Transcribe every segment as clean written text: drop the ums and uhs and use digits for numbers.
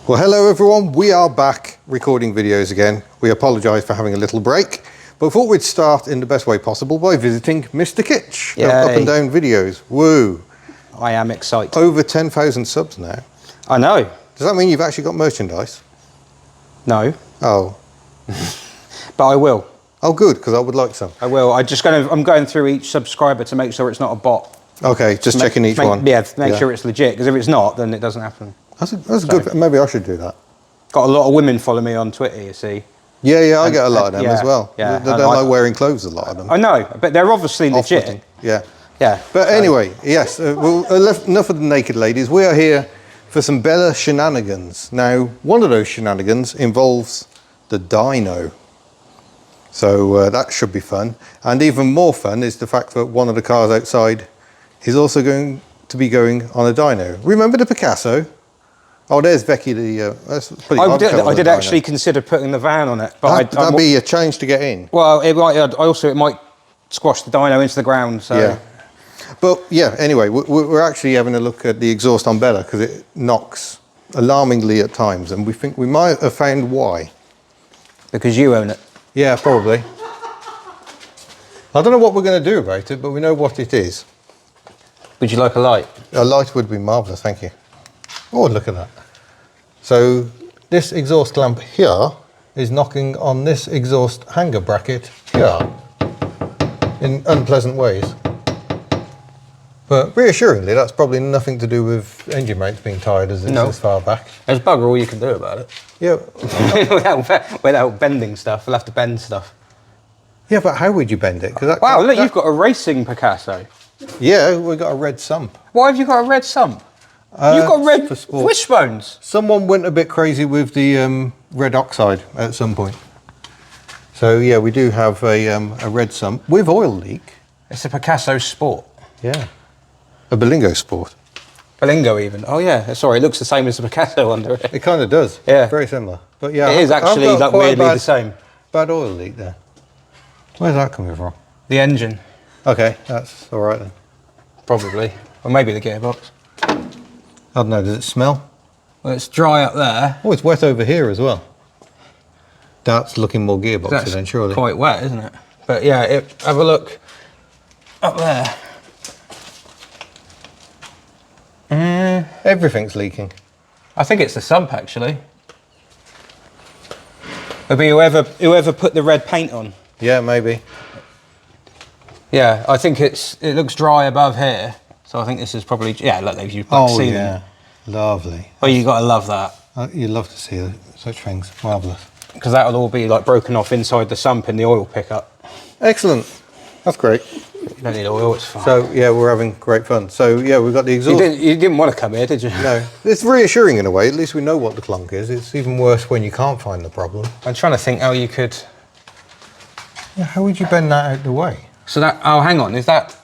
Well, hello everyone, we are back recording videos again. We apologise for having a little break, but thought we'd start in the best way possible by visiting Mr. Kitch of Up and Down Videos. Woo! I am excited. Over 10,000 subs now. I know. Does that mean you've actually got merchandise? No. Oh. But I will. Oh good, because I would like some. I will. I'm going through each subscriber to make sure it's not a bot. Okay, just checking each one. Yeah, make sure it's legit, because if it's not, then it doesn't happen. That's good. Maybe I should do that. Got a lot of women follow me on Twitter, you see. Yeah, I get a lot of them as well. Yeah, they don't like wearing clothes, a lot of them. I know, but they're obviously legit. Yeah. Yeah. But anyway, yes, enough of the naked ladies. We are here for some Bella shenanigans. Now, one of those shenanigans involves the Dyno. So that should be fun. And even more fun is the fact that one of the cars outside is also going to be going on a dyno. Remember the Picasso? Oh, there's Becky. I did actually consider putting the van on it, but that'd be a change to get in. Well, it might squash the dyno into the ground. So. Yeah. But yeah. Anyway, we're actually having a look at the exhaust on Bella because it knocks alarmingly at times, and we think we might have found why. Because you own it. Yeah, probably. I don't know what we're going to do about it, but we know what it is. Would you like a light? A light would be marvellous, thank you. Oh, look at that. So this exhaust clamp here is knocking on this exhaust hanger bracket here in unpleasant ways. But reassuringly, that's probably nothing to do with engine mounts being tired as it's this far back. There's bugger all you can do about it. Yeah. without bending stuff, we'll have to bend stuff. Yeah, but how would you bend it? Wow, look, you've got a racing Picasso. Yeah, we've got a red sump. Why have you got a red sump? You've got red wishbones. Someone went a bit crazy with the red oxide at some point. So yeah, we do have a red sump with oil leak. It's a Picasso Sport. Yeah. A Berlingo Sport. Berlingo even. Oh yeah, sorry, it looks the same as the Picasso under it. It kind of does. Yeah. Very similar. But yeah, it is actually like weirdly the same. Bad oil leak there. Where's that coming from? The engine. Okay, that's all right then. Probably. Or maybe the gearbox. I don't know, does it smell? Well, it's dry up there. Oh, it's wet over here as well. That's looking more gearboxy then, surely. Quite wet, isn't it? But yeah, have a look up there. Everything's leaking. I think it's the sump, actually. It'll be whoever put the red paint on. Yeah, maybe. Yeah, I think it looks dry above here, so I think this is probably look, they've used black sealing. Yeah, lovely. Oh, you got to love that. You love to see such things, marvellous. Because that'll all be like broken off inside the sump in the oil pickup. Excellent, that's great. You don't need oil, it's fine. So yeah, we're having great fun. So yeah, we've got the exhaust. You didn't want to come here, did you? No, it's reassuring in a way. At least we know what the clunk is. It's even worse when you can't find the problem. I'm trying to think how you could. Yeah, how would you bend that out the way? So that, oh, hang on, is that...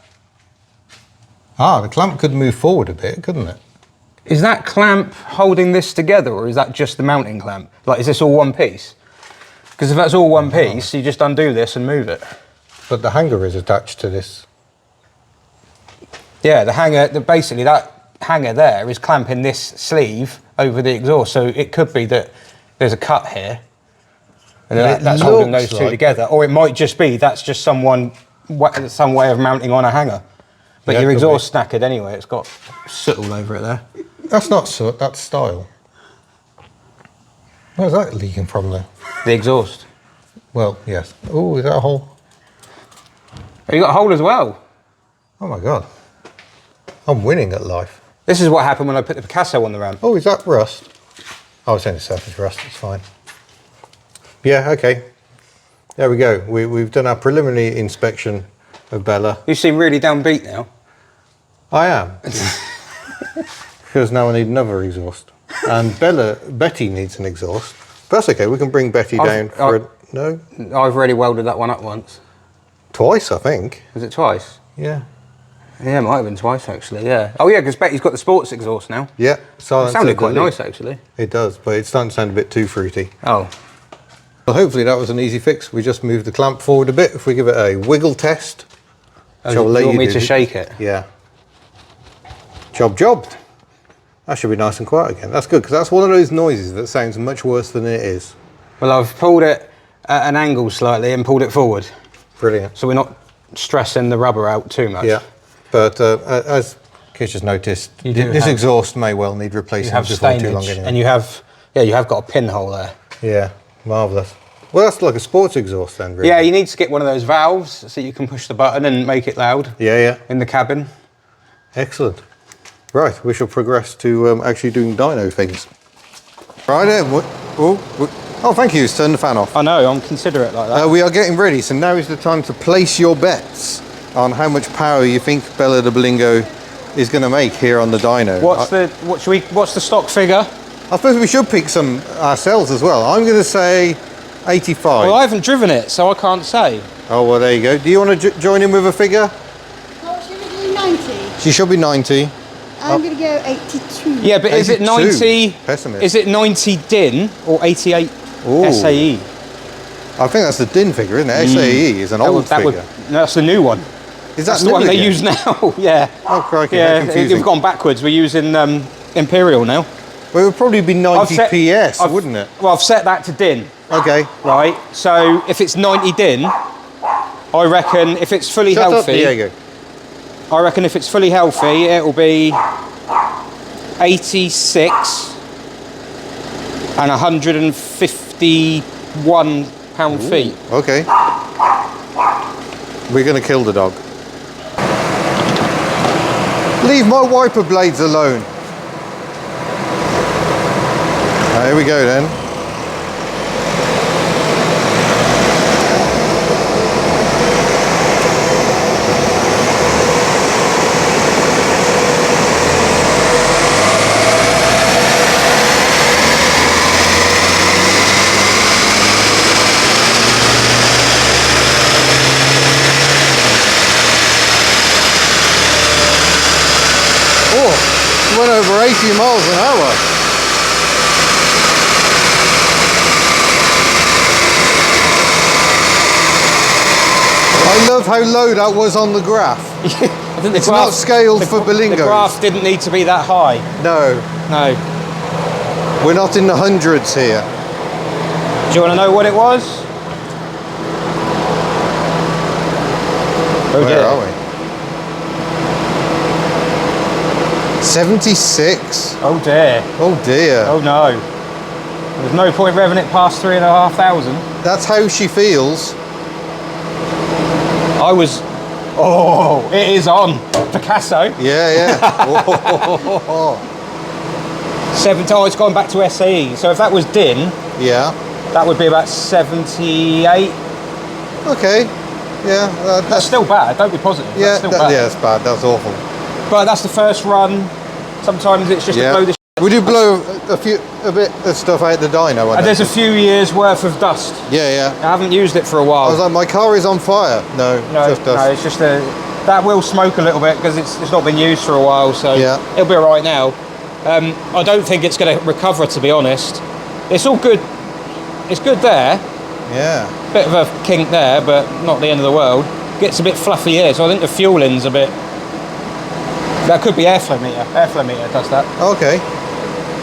Ah, the clamp could move forward a bit, couldn't it? Is that clamp holding this together, or is that just the mounting clamp? Like, is this all one piece? Because if that's all one piece, you just undo this and move it. But the hanger is attached to this. Yeah, the hanger, basically that hanger there is clamping this sleeve over the exhaust, so it could be that there's a cut here, and that's holding those two together. Or it might just be that's just some way of mounting on a hanger. But your exhaust knackered anyway, it's got soot all over it there. That's not soot, that's style. Where's that leaking from then? The exhaust. Well, yes. Oh, is that a hole? Oh, you got a hole as well? Oh my God. I'm winning at life. This is what happened when I put the Picasso on the ramp. Oh, is that rust? Oh, it's only surface rust, it's fine. Yeah, okay. There we go. We've done our preliminary inspection of Bella. You seem really downbeat now. I am. Because now I need another exhaust. And Betty needs an exhaust. But that's okay, we can bring Betty down for no? I've already welded that one up once. Twice, I think. Was it twice? Yeah. Yeah, it might have been twice actually, yeah. Oh yeah, because Betty's got the sports exhaust now. Yeah. It sounded quite nice actually. It does, but it's starting to sound a bit too fruity. Oh. Well, hopefully that was an easy fix. We just moved the clamp forward a bit. If we give it a wiggle test. Do you want me to shake it? Yeah. Jobbed. That should be nice and quiet again. That's good, because that's one of those noises that sounds much worse than it is. Well, I've pulled it at an angle slightly and pulled it forward. Brilliant. So we're not stressing the rubber out too much. Yeah, but as Kish has noticed, this exhaust may well need replacing before too long anyway. And you have got a pinhole there. Yeah, marvellous. Well, that's like a sports exhaust then, really. Yeah, you need to get one of those valves so you can push the button and make it loud. Yeah. In the cabin. Excellent. Right, we shall progress to actually doing dyno things. Right then. Oh, thank you. It's turned the fan off. I know, I'm considerate like that. We are getting ready, so now is the time to place your bets on how much power you think Bella the Berlingo is going to make here on the dyno. What's the stock figure? I suppose we should pick some ourselves as well. I'm going to say 85. Well, I haven't driven it, so I can't say. Oh, well, there you go. Do you want to join in with a figure? Oh, should we do 90? She should be 90. I'm going to go 82. Yeah, but 82. Is it 90? Pessimist. Is it 90 DIN or 88 Ooh. SAE? I think that's the DIN figure, isn't it? SAE is an old figure. No, that's the new one. Is that that's the one they use now? Yeah. Oh, crikey. Yeah, we've gone backwards. We're using Imperial now. Well, it would probably be 90 PS, wouldn't it? Well, I've set that to DIN. Okay. Right, so if it's 90 DIN, I reckon if it's fully Shut healthy... Up, Diego. I reckon if it's fully healthy, it'll be 86 and 151 pound-feet. Okay. We're going to kill the dog. Leave my wiper blades alone. Here we go then. Went over 80 miles an hour. I love how low that was on the graph. I think it's not scaled for Berlingos. The graph didn't need to be that high. No. No. We're not in the hundreds here. Do you want to know what it was? Where are we? 76. Oh dear. Oh dear. Oh no. There's no point revving it past 3,500. That's how she feels. I was... Oh, it is on. Picasso. Yeah. Oh. Oh, it's gone back to SAE. So if that was DIN, yeah, that would be about 78. Okay. Yeah. That's still bad. Don't be positive. Yeah, that's still bad. Yeah, it's bad. That's awful. But that's the first run. Sometimes it's just to blow the shit. We do blow a bit of stuff out the dyno. And there's a few years worth of dust. Yeah. I haven't used it for a while. I was like, my car is on fire. No, just dust. No, it's just that will smoke a little bit because it's not been used for a while, so it'll be all right now. I don't think it's going to recover, to be honest. It's all good. It's good there. Yeah. Bit of a kink there, but not the end of the world. Gets a bit fluffy here, so I think the fueling's a bit... That could be airflow meter. Airflow meter does that. Okay.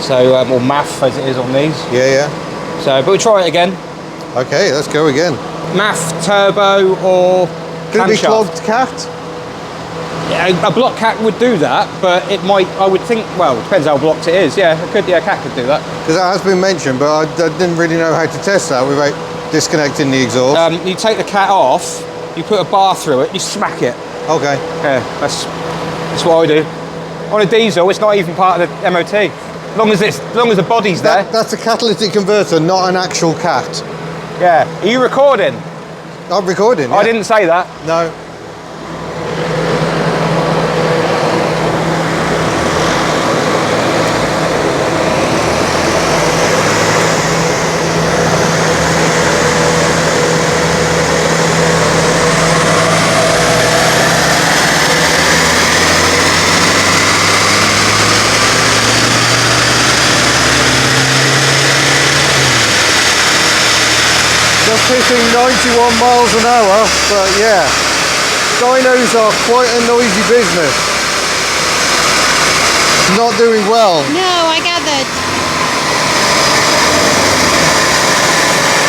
So, or MAF as it is on these. Yeah. So, but we'll try it again. Okay, let's go again. MAF, turbo, or could it be clogged cat? Yeah, a block cat would do that, but it might, I would think, well, it depends how blocked it is. Yeah, a cat could do that. Because that has been mentioned, but I didn't really know how to test that without disconnecting the exhaust. You take the cat off, you put a bar through it, you smack it. Okay. Yeah, that's what I do. On a diesel, it's not even part of the MOT. As long as the body's there. That's a catalytic converter, not an actual cat. Yeah. Are you recording? I'm recording. Yeah. I didn't say that. No. Hitting 91 miles an hour, but yeah, dynos are quite a noisy business. It's not doing well. No, I gathered.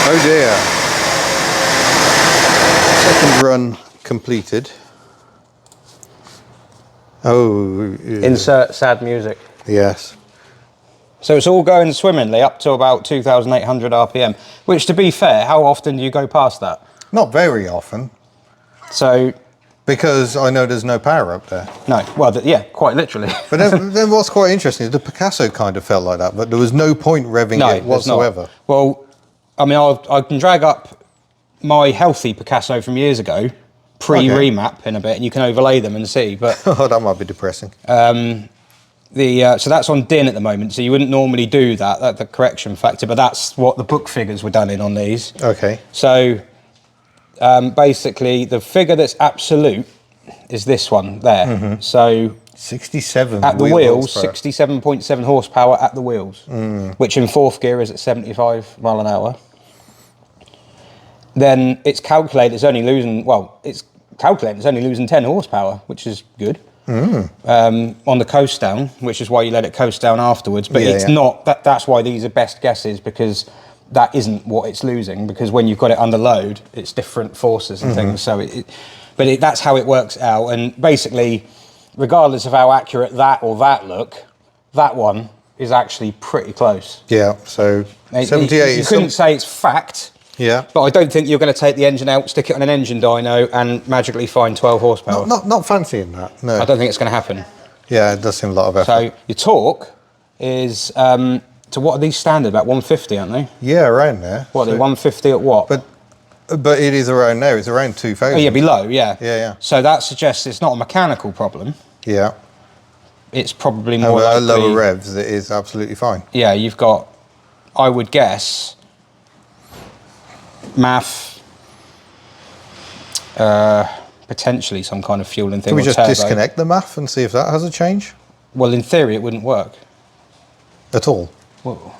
Oh dear. Second run completed. Oh. Yeah. Insert sad music. Yes. So it's all going swimmingly up to about 2,800 RPM, which, to be fair, how often do you go past that? Not very often. So... Because I know there's no power up there. No, well, yeah, quite literally. But then what's quite interesting is the Picasso kind of felt like that, but there was no point revving it whatsoever. Well, I mean, I can drag up my healthy Picasso from years ago, pre-remap in a bit, and you can overlay them and see. But oh, that might be depressing. So that's on DIN at the moment, so you wouldn't normally do that, the correction factor, but that's what the book figures were done in on these. Okay. So basically the figure that's absolute is this one there. Mm-hmm. So 67 at the wheels, 67.7 horsepower at the wheels, which in fourth gear is at 75 mile an hour. Then it's calculated it's only losing 10 horsepower, which is good. On the coast down, which is why you let it coast down afterwards. But it's not, that's why these are best guesses, because that isn't what it's losing, because when you've got it under load, it's different forces and things. So that's how it works out. And basically, regardless of how accurate that or that look, that one is actually pretty close. Yeah, so 78 you couldn't say it's fact. Yeah. But I don't think you're going to take the engine out, stick it on an engine dyno and magically find 12 horsepower. Not fancying that, no. I don't think it's going to happen. Yeah, it does seem a lot of effort. So your torque is, to what are these standard? About 150, aren't they? Yeah, around there. What, they're 150 at what? But it is around there, it's around 2,000. Oh yeah, below, yeah. Yeah. So that suggests it's not a mechanical problem. Yeah. It's probably more likely... At lower revs, it is absolutely fine. Yeah, you've got, I would guess... MAF, potentially some kind of fueling thing. Can we just turbo. disconnect the MAF and see if that has a change? Well, in theory, it wouldn't work. At all? Well,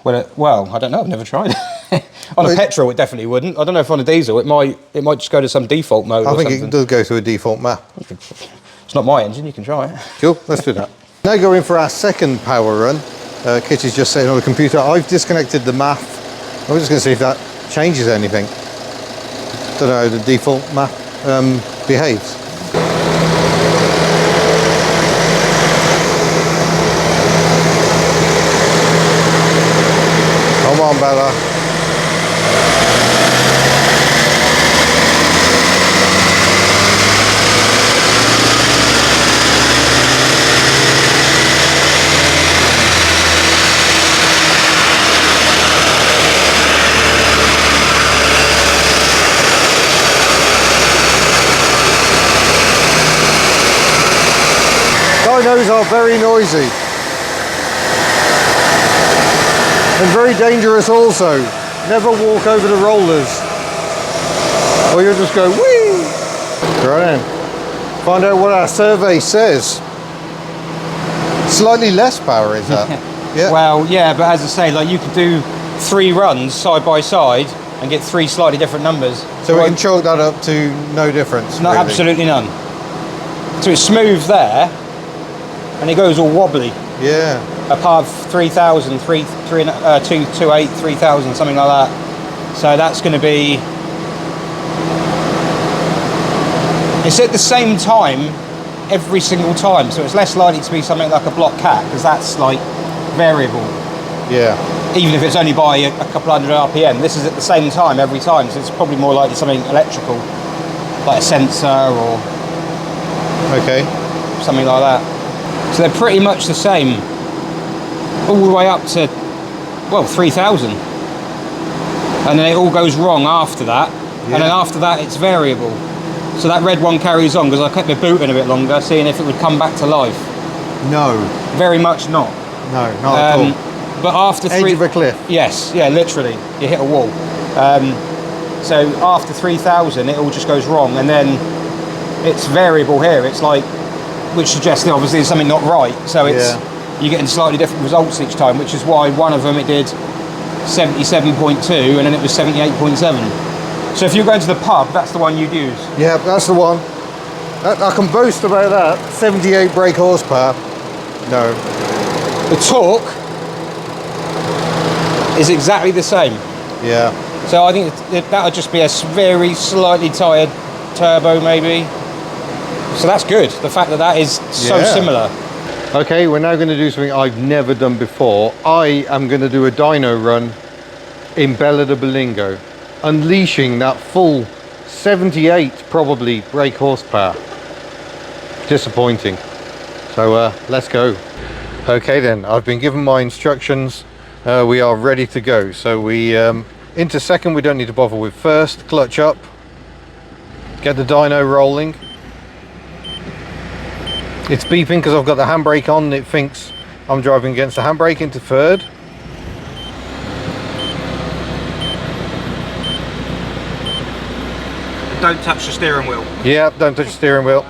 I don't know. I've never tried it. On a petrol, it definitely wouldn't. I don't know if on a diesel, it might just go to some default mode. I think it does go to a default MAF. It's not my engine. You can try it. Cool. Let's do that. Now going for our second power run. Kitty's just saying on the computer, I've disconnected the MAF. I'm just going to see if that changes anything. Don't know how the default map behaves. Come on, Bella. Dynos are very noisy and very dangerous also. Never walk over the rollers or you'll just go whee! Right then. Find out what our survey says. Slightly less power is that? Yeah. Well, yeah, but as I say, like you could do 3 runs side by side and get 3 slightly different numbers. So we can chalk that up to no difference? No, really. Absolutely none. So it's smooth there. And it goes all wobbly. Yeah. Above 3,000, 228, 3,000, something like that. So that's going to be... It's at the same time every single time. So it's less likely to be something like a block cat, because that's like variable. Yeah. Even if it's only by a couple hundred RPM. This is at the same time every time. So it's probably more likely something electrical, like a sensor or... Okay. Something like that. So they're pretty much the same, all the way up to, well, 3,000. And then it all goes wrong after that. Yeah. And then after that, it's variable. So that red one carries on, because I kept my boot in a bit longer, seeing if it would come back to life. No. Very much not. No, not at all. But after Edge of a cliff. Yes, yeah, literally. You hit a wall. So after 3,000, it all just goes wrong. And then it's variable here. It's like, which suggests that obviously there's something not right. So it's you're getting slightly different results each time, which is why one of them it did 77.2 and then it was 78.7. So if you're going to the pub, that's the one you'd use. Yeah, that's the one. I can boast about that. 78 brake horsepower. No. The torque is exactly the same. Yeah. So I think that'll just be a very slightly tired turbo maybe. So that's good. The fact that that is so similar. Okay, we're now going to do something I've never done before. I am going to do a dyno run in Bella de Berlingo, unleashing that full 78 probably brake horsepower. Disappointing. So let's go. Okay then, I've been given my instructions. We are ready to go. So we into second, we don't need to bother with first. Clutch up, get the dyno rolling. It's beeping because I've got the handbrake on and it thinks I'm driving against the handbrake. Into third. Don't touch the steering wheel. Yeah, don't touch the steering wheel.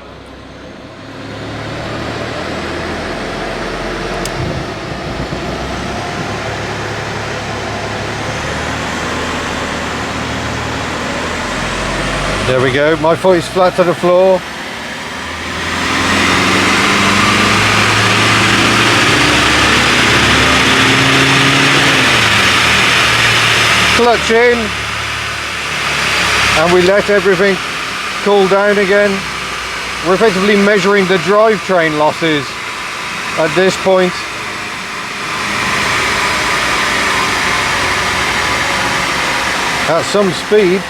There we go, my foot is flat to the floor. Clutch in, and we let everything cool down again. We're effectively measuring the drivetrain losses at this point. At some speed.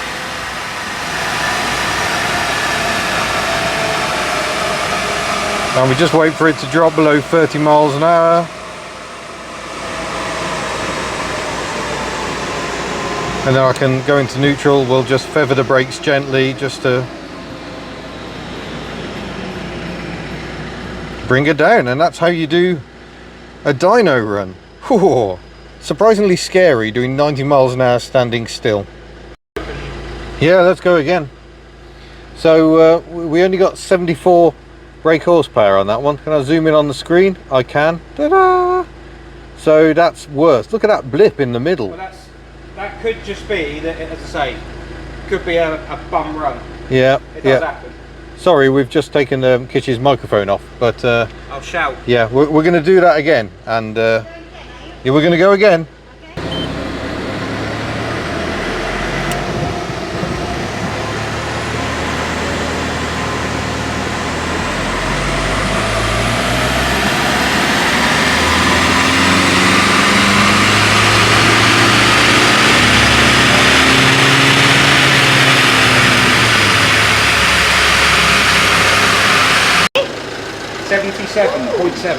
And we just wait for it to drop below 30 miles an hour. And then I can go into neutral. We'll just feather the brakes gently just to bring it down. And that's how you do a dyno run. Whew. Surprisingly scary doing 90 miles an hour standing still. Yeah, let's go again. So we only got 74 brake horsepower on that one. Can I zoom in on the screen? I can. Ta-da! So that's worse. Look at that blip in the middle. Well, that could just be, that, as I say, could be a bum run. Yeah, it does happen. Sorry, we've just taken Kitch's microphone off, but I'll shout. Yeah, we're going to do that again, and yeah, we're going to go again.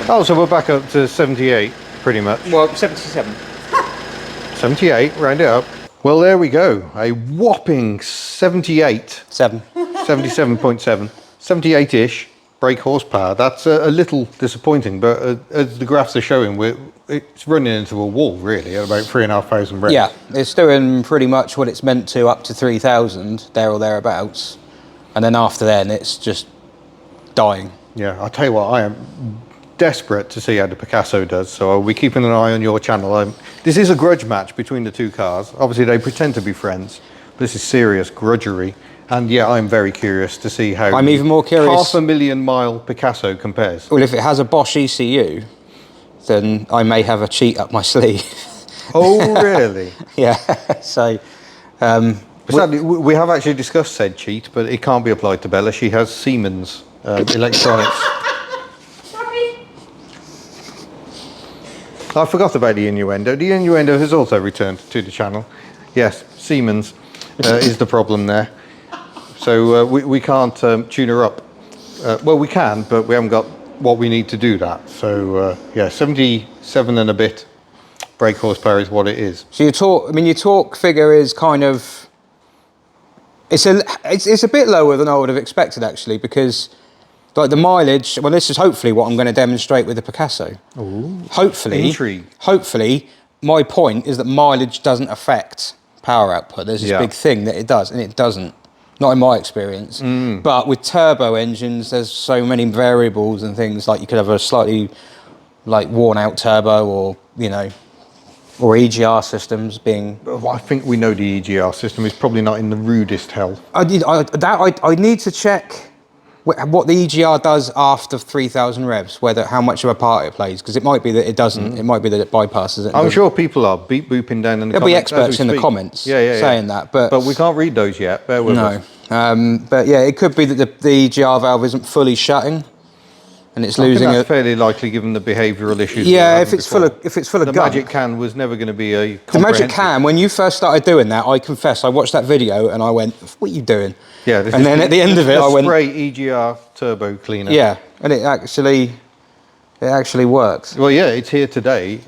Oh, so we're back up to 78, pretty much. Well, 77. 78, round it up. Well, there we go. A whopping 78. 77.7. 78-ish brake horsepower. That's a little disappointing, but as the graphs are showing, it's running into a wall, really, at about 3,500 brakes. Yeah, it's doing pretty much what it's meant to, up to 3,000, there or thereabouts. And then after then, it's just dying. Yeah, I'll tell you what, I am desperate to see how the Picasso does, so I'll be keeping an eye on your channel. This is a grudge match between the two cars. Obviously, they pretend to be friends, but this is serious grudgery. And yeah, I'm very curious to see how I'm even more curious. 500,000 mile Picasso compares. Well, if it has a Bosch ECU, then I may have a cheat up my sleeve. Oh, really? Yeah, so... Sadly, we have actually discussed said cheat, but it can't be applied to Bella. She has Siemens electronics. Sorry. I forgot about the innuendo. The innuendo has also returned to the channel. Yes, Siemens is the problem there. So we can't tune her up. Well, we can, but we haven't got what we need to do that. So yeah, 77 and a bit brake horsepower is what it is. So your torque figure is kind of... It's a bit lower than I would have expected, actually, because like the mileage, well, this is hopefully what I'm going to demonstrate with the Picasso. Ooh, hopefully, intrigue. Hopefully, my point is that mileage doesn't affect power output. There's this big thing that it does, and it doesn't. Not in my experience. But with turbo engines, there's so many variables and things, like you could have a slightly like worn out turbo, or, you know, or EGR systems being... Well, I think we know the EGR system is probably not in the rudest health. I need to check what the EGR does after 3,000 revs, how much of a part it plays, because it might be that it doesn't. It might be that it bypasses it. I'm sure people are beep booping down in the There'll comments. be experts in the speak. comments saying that, but we can't read those yet. Bear with us. But yeah, it could be that the EGR valve isn't fully shutting, and it's losing that's fairly likely given the behavioural issues. Yeah, if it's full of the gunk. magic can was never going to be a. The magic can, when you first started doing that, I confess, I watched that video and I went, "What are you doing?" Yeah, and then at the end of it, I went, "Spray EGR turbo cleaner." Yeah, and it actually works. Well, yeah, it's here today,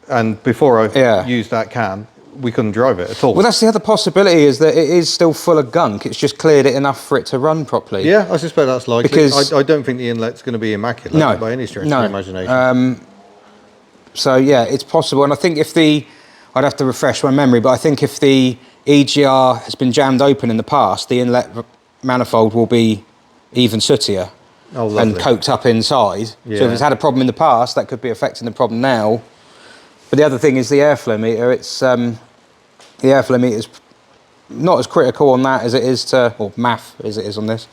and before I used that can, we couldn't drive it at all. Well, that's the other possibility, is that it is still full of gunk. It's just cleared it enough for it to run properly. Yeah, I suspect that's likely. Because I don't think the inlet's going to be immaculate by any stretch of the imagination. So yeah, it's possible. And I think I'd have to refresh my memory, but I think if the EGR has been jammed open in the past, the inlet manifold will be even sootier and coked up inside. Yeah. So if it's had a problem in the past, that could be affecting the problem now. But the other thing is the airflow meter. It's the airflow meter is not as critical on that as it is to, or MAF as it is on this.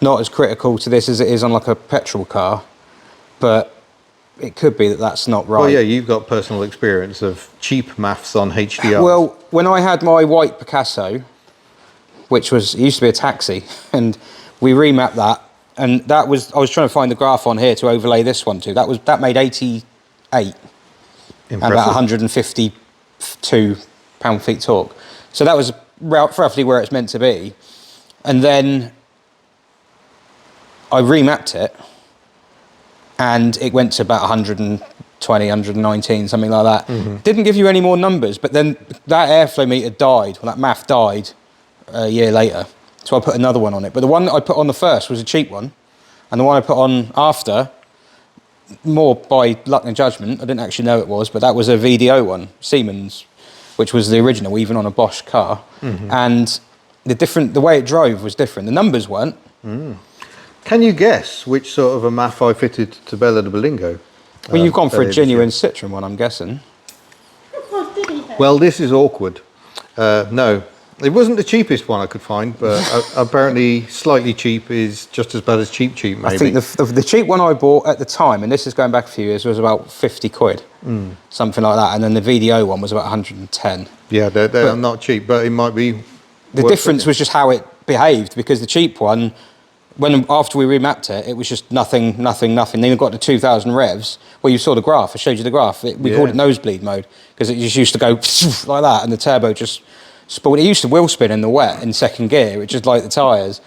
Not as critical to this as it is on like a petrol car, but it could be that that's not right. Well, yeah, you've got personal experience of cheap maths on HDR. Well, when I had my white Picasso, which used to be a taxi, and we remapped that, and I was trying to find the graph on here to overlay this one to. That made 88. Impressive. And about 152 pound-feet torque. So that was roughly where it's meant to be. And then I remapped it, and it went to about 120, 119, something like that. Didn't give you any more numbers, but then that airflow meter died, that MAF died a year later. So I put another one on it. But the one that I put on the first was a cheap one, and the one I put on after, more by luck and judgment, I didn't actually know it was, but that was a VDO one, Siemens, which was the original, even on a Bosch car. And the way it drove was different. The numbers weren't. Can you guess which sort of a MAF I fitted to Bella the Berlingo? Well, you've gone for a genuine Citroen one, I'm guessing. Well, this is awkward. No, it wasn't the cheapest one I could find, but apparently slightly cheap is just as bad as cheap, maybe. I think the cheap one I bought at the time, and this is going back a few years, was about 50 quid, something like that. And then the VDO one was about 110. Yeah, they're not cheap, but it might be. The difference was just how it behaved, because the cheap one, after we remapped it, it was just nothing. Then you got to 2,000 revs. Well, you saw the graph. I showed you the graph. We called it nosebleed mode, because it just used to go like that, and the turbo just spoiled. It used to wheel spin in the wet in second gear, which just like the tyres.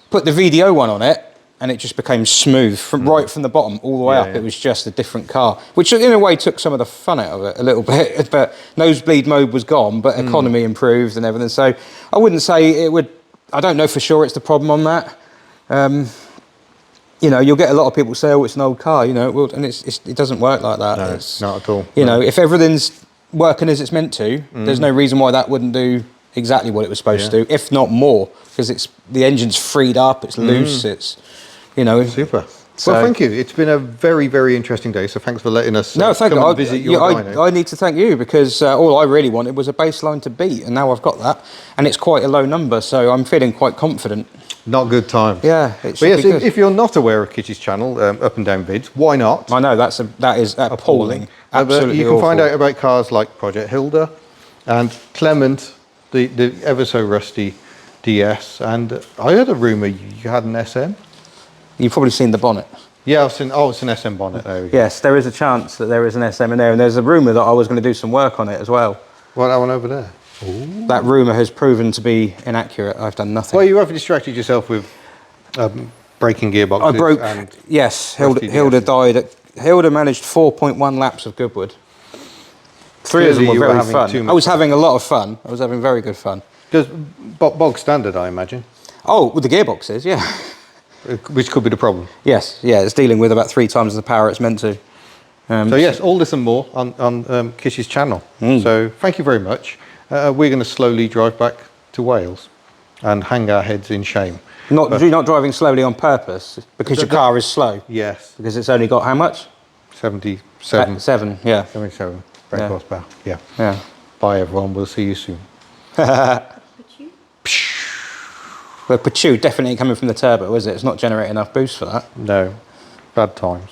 Put the VDO one on it, and it just became smooth right from the bottom all the way up. Yeah. It was just a different car, which in a way took some of the fun out of it a little bit. But nosebleed mode was gone, but economy improved and everything. So I wouldn't say it would. I don't know for sure it's the problem on that. You'll get a lot of people say, "Oh, it's an old car," and it doesn't work like that. No, it's not at all. If everything's working as it's meant to, there's no reason why that wouldn't do exactly what it was supposed to do, if not more, because the engine's freed up, it's loose, it's, Super. So, well, thank you. It's been a very, very interesting day, so thanks for letting us come and visit your dyno. I need to thank you, because all I really wanted was a baseline to beat, and now I've got that, and it's quite a low number, so I'm feeling quite confident. Not good times. Yeah, it should be good. If you're not aware of Kitty's channel, Up and Down Vids, why not? I know, that is appalling. Absolutely you can awful. find out about cars like Project Hilda and Clement, the ever so rusty DS, and I heard a rumour you had an SM. You've probably seen the bonnet. Yeah, it's an SM bonnet. There we go. Yes, there is a chance that there is an SM in there, and there's a rumour that I was going to do some work on it as well. What, that one over there? Ooh. That rumour has proven to be inaccurate. I've done nothing. Well, you have distracted yourself with braking gearboxes. I broke. Yes, Hilda died. Hilda managed 4.1 laps of Goodwood. Three of them were very fun. I was having a lot of fun. I was having very good fun. Because bog standard, I imagine. Oh, with the gearboxes, yeah. Which could be the problem. Yes, yeah, it's dealing with about 3 times the power it's meant to. So yes, all this and more on Kish's channel. So thank you very much. We're going to slowly drive back to Wales and hang our heads in shame. You're not driving slowly on purpose because your car is slow? Yes. Because it's only got how much? 77. 7, yeah. 77 brake horsepower. Yeah. Yeah. Bye everyone, we'll see you soon. Well, Pachu definitely coming from the turbo, is it? It's not generating enough boost for that. No, bad times.